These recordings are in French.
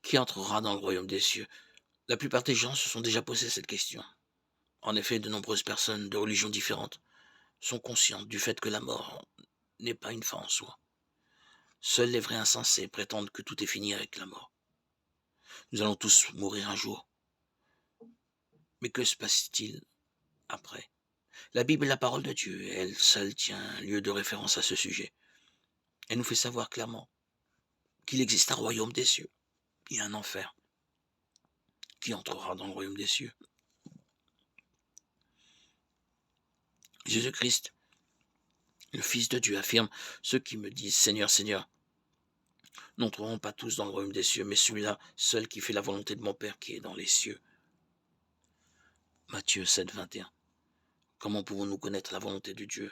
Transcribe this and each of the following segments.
Qui entrera dans le royaume des cieux? La plupart des gens se sont déjà posé cette question. En effet, de nombreuses personnes de religions différentes sont conscientes du fait que la mort n'est pas une fin en soi. Seuls les vrais insensés prétendent que tout est fini avec la mort. Nous allons tous mourir un jour. Mais que se passe-t-il après? La Bible est la parole de Dieu et elle seule tient lieu de référence à ce sujet. Elle nous fait savoir clairement qu'il existe un royaume des cieux et un enfer. Qui entrera dans le royaume des cieux? Jésus-Christ, le Fils de Dieu, affirme: ceux qui me disent Seigneur, Seigneur, n'entreront pas tous dans le royaume des cieux, mais celui-là seul qui fait la volonté de mon Père qui est dans les cieux. Matthieu 7, 21. Comment pouvons-nous connaître la volonté de Dieu?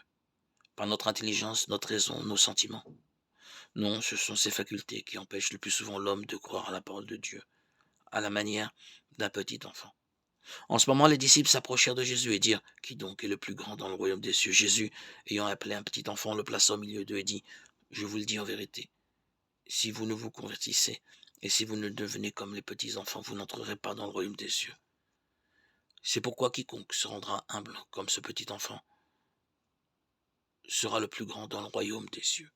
Par notre intelligence, notre raison, nos sentiments? Non, ce sont ces facultés qui empêchent le plus souvent l'homme de croire à la parole de Dieu, à la manière d'un petit enfant. En ce moment, les disciples s'approchèrent de Jésus et dirent: qui donc est le plus grand dans le royaume des cieux? Jésus, ayant appelé un petit enfant, le plaça au milieu d'eux et dit: je vous le dis en vérité, si vous ne vous convertissez et si vous ne devenez comme les petits enfants, vous n'entrerez pas dans le royaume des cieux. C'est pourquoi quiconque se rendra humble comme ce petit enfant sera le plus grand dans le royaume des cieux.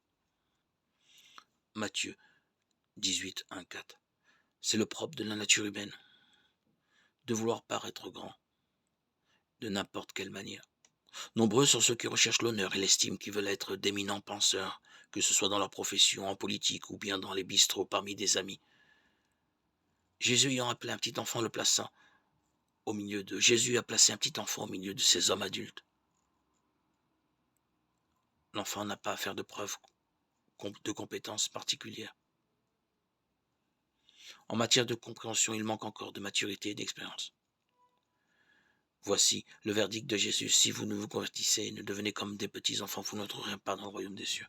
Matthieu 18, 1, 4. C'est le propre de la nature humaine de vouloir paraître grand, de n'importe quelle manière. Nombreux sont ceux qui recherchent l'honneur et l'estime, qui veulent être d'éminents penseurs, que ce soit dans leur profession, en politique ou bien dans les bistrots parmi des amis. Jésus ayant appelé un petit enfant le plaça au milieu d'eux. Jésus a placé un petit enfant au milieu de ces hommes adultes. L'enfant n'a pas à faire de preuves de compétences particulières. En matière de compréhension, il manque encore de maturité et d'expérience. Voici le verdict de Jésus: si vous ne vous convertissez et ne devenez comme des petits enfants, vous n'entrerez pas dans le royaume des cieux.